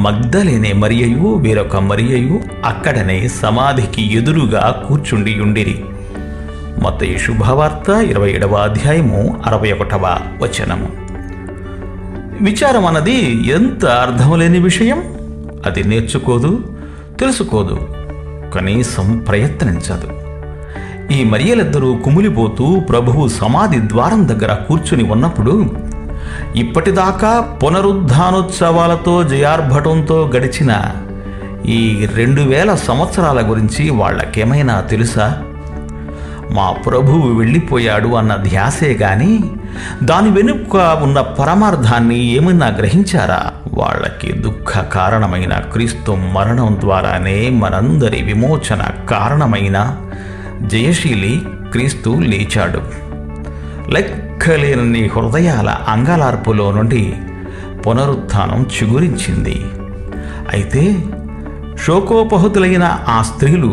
మగ్దలేనే మరియయు వేరొక మరియయు అక్కడనే సమాధికి ఎదురుగా కూర్చుండి ఉండిరి. మత్తయి శుభవార్త 27వ అధ్యాయము 61వ వచనము. విచారం అన్నది ఎంత అర్థం లేని విషయం. అది నేర్చుకోదు, తెలుసుకోదు, కనీసం ప్రయత్నించదు. ఈ మరియలిద్దరూ కుమిలిపోతూ ప్రభువు సమాధి ద్వారం దగ్గర కూర్చుని ఉన్నప్పుడు ఇప్పటిదాకా పునరుద్ధానోత్సవాలతో జయార్భటంతో గడిచిన ఈ 2000 సంవత్సరాల గురించి వాళ్ళకేమైనా తెలుసా? మా ప్రభువు వెళ్ళిపోయాడు అన్న ధ్యాసే గాని దాని వెనుక ఉన్న పరమార్థాన్ని ఏమైనా గ్రహించారా? వాళ్ళకి దుఃఖ కారణమైన క్రీస్తు మరణం ద్వారానే మనందరి విమోచన కారణమైన జయశీలి క్రీస్తు లేచాడు. లెక్కలేని హృదయాల అంగలార్పులో నుండి పునరుత్థానం చిగురించింది. అయితే శోకోపహతులైన ఆ స్త్రీలు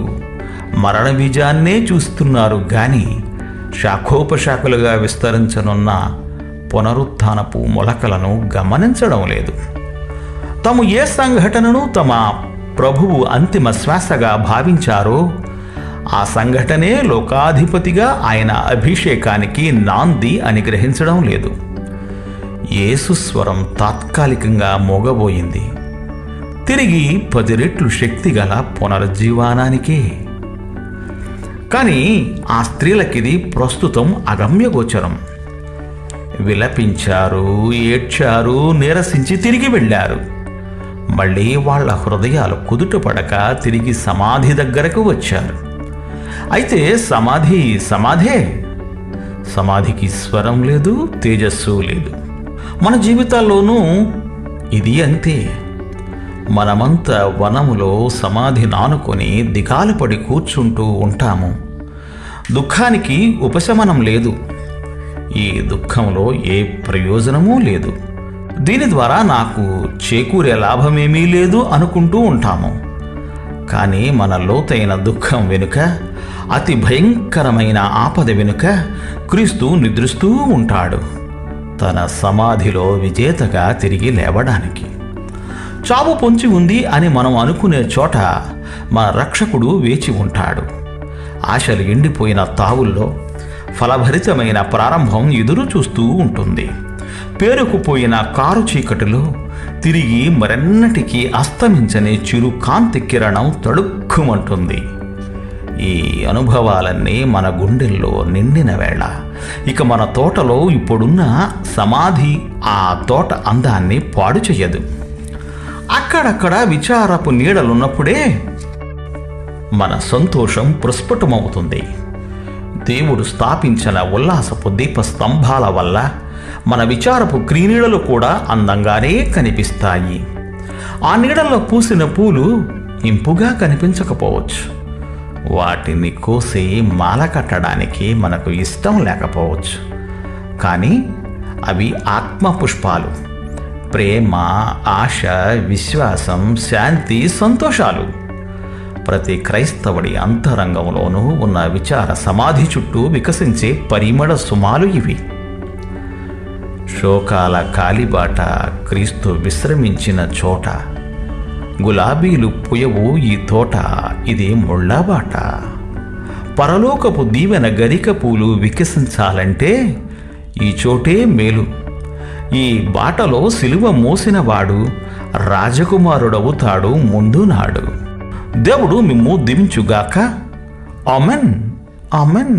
మరణ బీజాన్నే చూస్తున్నారు గాని శాఖోపశాఖలుగా విస్తరించనున్న పునరుత్థానపు మొలకలను గమనించడం లేదు. తాము ఏ సంఘటనను తమ ప్రభువు అంతిమ శ్వాసగా భావించారో ఆ సంఘటనే లోకాధిపతిగా ఆయన అభిషేకానికి నాంది అని గ్రహించడం లేదు. యేసు స్వరం తాత్కాలికంగా మోగబోయింది, తిరిగి 10 రెట్లు శక్తిగల పునరుజ్జీవానానికే. కానీ ఆ స్త్రీలకిది ప్రస్తుతం అగమ్యగోచరం. విలపించారు, ఏడ్చారు, నీరసించి తిరిగి వెళ్ళారు. మళ్ళీ వాళ్ళ హృదయాలు కుదుటపడక తిరిగి సమాధి దగ్గరకు వచ్చారు. అయితే సమాధే. సమాధికి స్వరం లేదు, తేజస్సు లేదు. మన జీవితాల్లోనూ ఇది అంతే. మనమంతా వనములో సమాధి నానుకొని దిగాలుపడి కూర్చుంటూ ఉంటాము. దుఃఖానికి ఉపశమనం లేదు. ఈ దుఃఖంలో ఏ ప్రయోజనమూ లేదు. దీని ద్వారా నాకు చేకూరే లాభమేమీ లేదు అనుకుంటూ ఉంటాము. కానీ మన లోతైన దుఃఖం వెనుక, అతి భయంకరమైన ఆపద వెనుక క్రీస్తు నిద్రిస్తూ ఉంటాడు, తన సమాధిలో విజేతగా తిరిగి లేవడానికి. చావు పొంచి ఉంది అని మనం అనుకునే చోట మన రక్షకుడు వేచి ఉంటాడు. ఆశలు ఎండిపోయిన తావుల్లో ఫలభరితమైన ప్రారంభం ఎదురు చూస్తూ ఉంటుంది. పేరుకుపోయిన కారు చీకటిలో తిరిగి మరెన్నటికీ అస్తమించని చిరు కాంతి కిరణం తడుక్కుమంటుంది. ఈ అనుభవాలన్నీ మన గుండెల్లో నిండిన వేళ ఇక మన తోటలో ఇప్పుడున్న సమాధి ఆ తోట అందాన్ని పాడు చెయ్యదు. అక్కడక్కడ విచారపు నీడలున్నప్పుడే మన సంతోషం ప్రస్ఫుటమవుతుంది. దేవుడు స్థాపించిన ఉల్లాసపు దీప స్తంభాల వల్ల మన విచారపు క్రీనీడలు కూడా అందంగానే కనిపిస్తాయి. ఆ నీడల్లో పూసిన పూలు ఇంపుగా కనిపించకపోవచ్చు. వాటిని కోసి మాల కట్టడానికి మనకు ఇష్టం లేకపోవచ్చు. కానీ అవి ఆత్మ పుష్పాలు. ప్రేమ, ఆశ, విశ్వాసం, శాంతి, సంతోషాలు ప్రతి క్రైస్తవుడి అంతరంగంలోనూ ఉన్న విచార సమాధి చుట్టూ వికసించే పరిమళ సుమాలు ఇవి. శోకాల కాలిబాట క్రీస్తు విశ్రమించిన చోట. గులాబీలు పుయవు ఈ తోట, ఇది ముళ్ళబాట. పరలోకపు దీవెన గరిక పూలు వికసించాలంటే ఈ చోటే మేలు. ఈ బాటలో సిలువ మోసినవాడు రాజకుమారుడవుతాడు ముందు నాడు. దేవుడు మిమ్ము దీవించుగాక. Amen, amen.